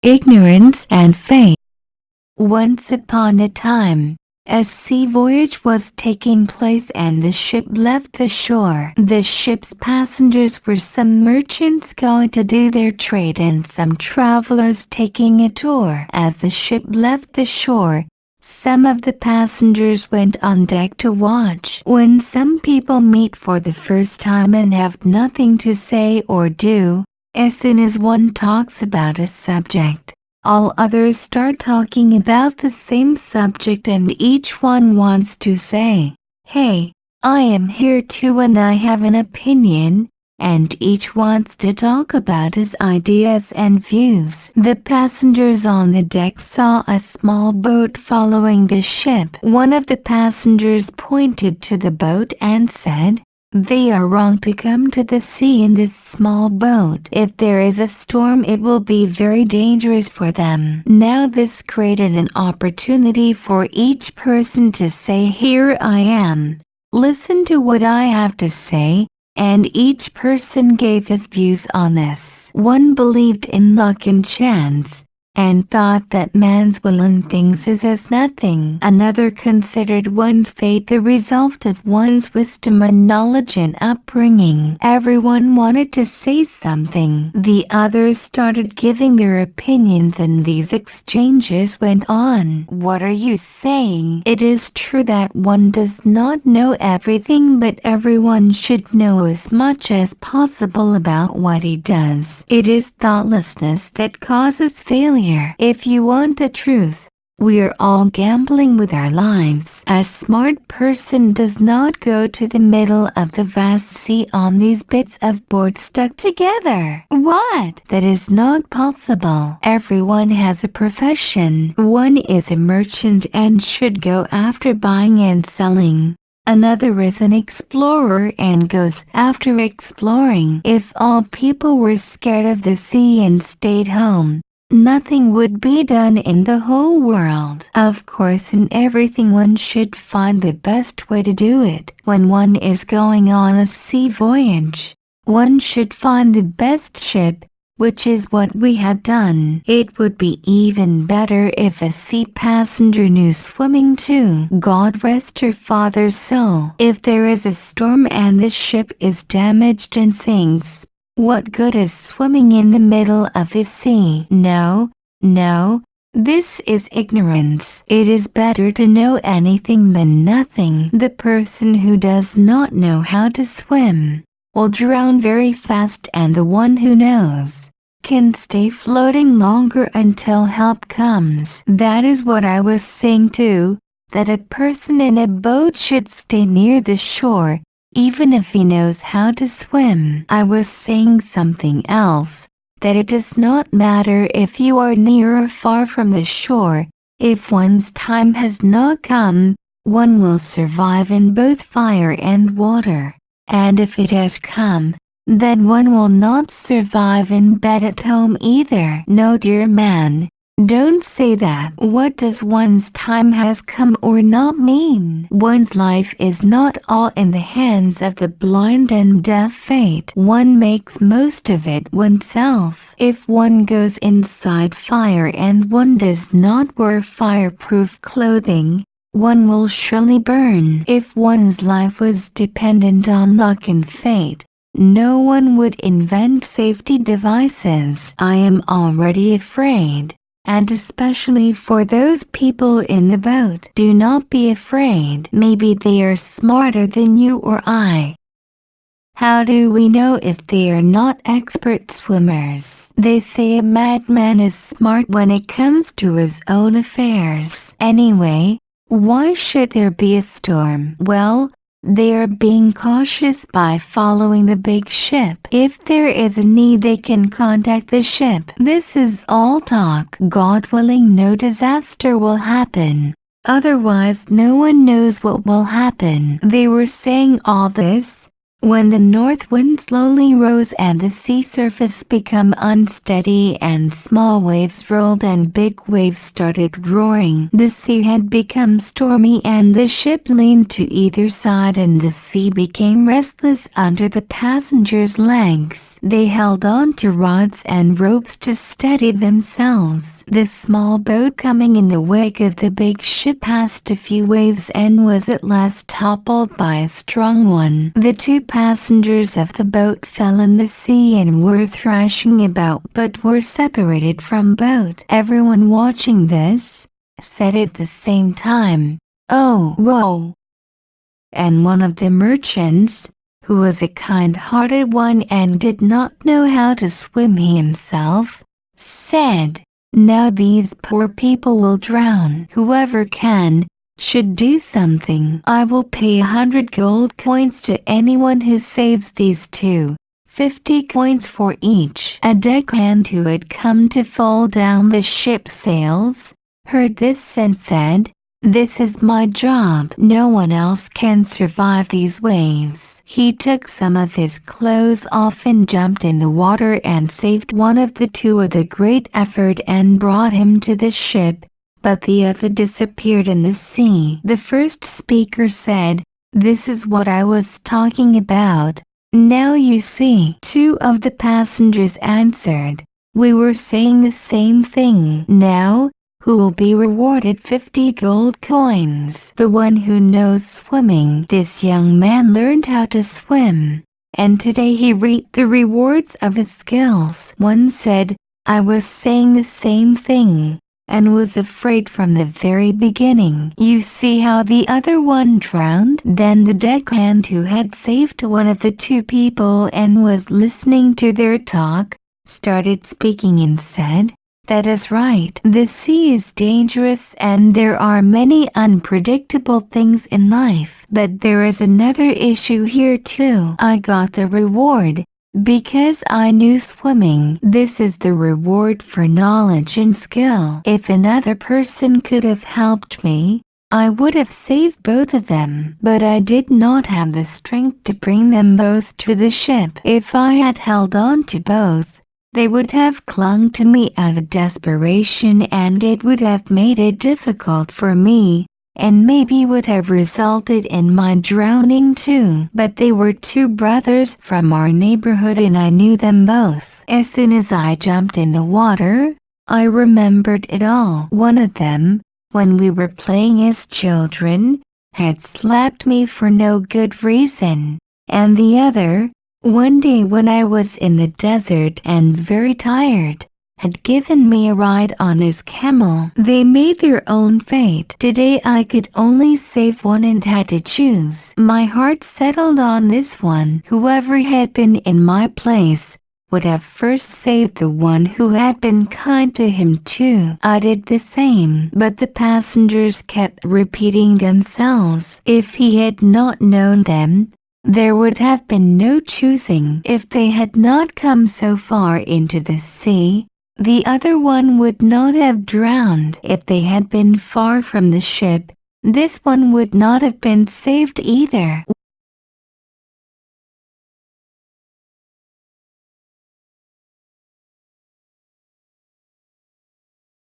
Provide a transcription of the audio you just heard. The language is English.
ignorance and fate. Once upon a time, a sea voyage was taking place and the ship left the shore. The ship's passengers were some merchants going to do their trade and some travelers taking a tour. As the ship left the shore, some of the passengers went on deck to watch. When some people meet for the first time and have nothing to say or do, as soon as one talks about a subject, all others start talking about the same subject and each one wants to say, "Hey, I am here too and I have an opinion," and each wants to talk about his ideas and views. The passengers on the deck saw a small boat following the ship. One of the passengers pointed to the boat and said, "They are wrong to come to the sea in this small boat. If there is a storm it will be very dangerous for them." Now this created an opportunity for each person to say, "Here I am. Listen to what I have to say," and each person gave his views on this. One believed in luck and chance, and thought that man's will in things is as nothing. Another considered one's fate the result of one's wisdom and knowledge and upbringing. Everyone wanted to say something. The others started giving their opinions and these exchanges went on. "What are you saying? It is true that one does not know everything, but everyone should know as much as possible about what he does. It is thoughtlessness that causes failure. If you want the truth, we are all gambling with our lives. A smart person does not go to the middle of the vast sea on these bits of board stuck together. What? That is not possible. Everyone has a profession. One is a merchant and should go after buying and selling. Another is an explorer and goes after exploring. If all people were scared of the sea and stayed home, nothing would be done in the whole world. Of course, in everything one should find the best way to do it. When one is going on a sea voyage, one should find the best ship, which is what we have done. It would be even better if a sea passenger knew swimming too. God rest her father's soul. If there is a storm and the ship is damaged and sinks, what good is swimming in the middle of the sea? No, no, this is ignorance. It is better to know anything than nothing. The person who does not know how to swim will drown very fast, and the one who knows can stay floating longer until help comes. That is what I was saying too, that a person in a boat should stay near the shore, even if he knows how to swim. I was saying something else, that it does not matter if you are near or far from the shore. If one's time has not come, one will survive in both fire and water. And if it has come, then one will not survive in bed at home either. No, dear man, don't say that. What does one's time has come or not mean? One's life is not all in the hands of the blind and deaf fate. One makes most of it oneself. If one goes inside fire and one does not wear fireproof clothing, one will surely burn. If one's life was dependent on luck and fate, no one would invent safety devices. I am already afraid. And especially for those people in the boat. Do not be afraid. Maybe they are smarter than you or I. How do we know if they are not expert swimmers? They say a madman is smart when it comes to his own affairs. Anyway, why should there be a storm? Well, they are being cautious by following the big ship. If there is a need, they can contact the ship. This is all talk. God willing, no disaster will happen. Otherwise, no one knows what will happen. They were saying all this, When the north wind slowly rose and the sea surface became unsteady and small waves rolled and big waves started roaring, the sea had become stormy and the ship leaned to either side and the sea became restless under the passengers' legs. They held on to rods and ropes to steady themselves. The small boat coming in the wake of the big ship passed a few waves and was at last toppled by a strong one. The two passengers of the boat fell in the sea and were thrashing about but were separated from boat. Everyone watching this said at the same time, "Oh, whoa!" And one of the merchants, who was a kind-hearted one and did not know how to swim himself, said, "Now these poor people will drown. Whoever can, should do something. I will pay 100 gold coins to anyone who saves these two. 50 coins for each." A deckhand who had come to fall down the ship's sails heard this and said, "This is my job. No one else can survive these waves." He took some of his clothes off and jumped in the water and saved one of the two with a great effort and brought him to the ship, but the other disappeared in the sea. The first speaker said, "This is what I was talking about. Now you see." Two of the passengers answered, "We were saying the same thing." "Now, who will be rewarded 50 gold coins?" "The one who knows swimming." This young man learned how to swim, and today he reaped the rewards of his skills. One said, "I was saying the same thing, and was afraid from the very beginning." You see how the other one drowned? Then the deckhand who had saved one of the two people and was listening to their talk, started speaking and said, "That is right. The sea is dangerous and there are many unpredictable things in life. But there is another issue here too. I got the reward because I knew swimming. This is the reward for knowledge and skill. If another person could have helped me, I would have saved both of them. But I did not have the strength to bring them both to the ship. If I had held on to both, they would have clung to me out of desperation and it would have made it difficult for me, and maybe would have resulted in my drowning too. But they were two brothers from our neighborhood and I knew them both. As soon as I jumped in the water, I remembered it all. One of them, when we were playing as children, had slapped me for no good reason, and the other, one day when I was in the desert and very tired, had given me a ride on his camel. They made their own fate. Today I could only save one and had to choose. My heart settled on this one. Whoever had been in my place would have first saved the one who had been kind to him too. I did the same, but the passengers kept repeating themselves. If he had not known them, there would have been no choosing. If they had not come so far into the sea, the other one would not have drowned. If they had been far from the ship, this one would not have been saved either.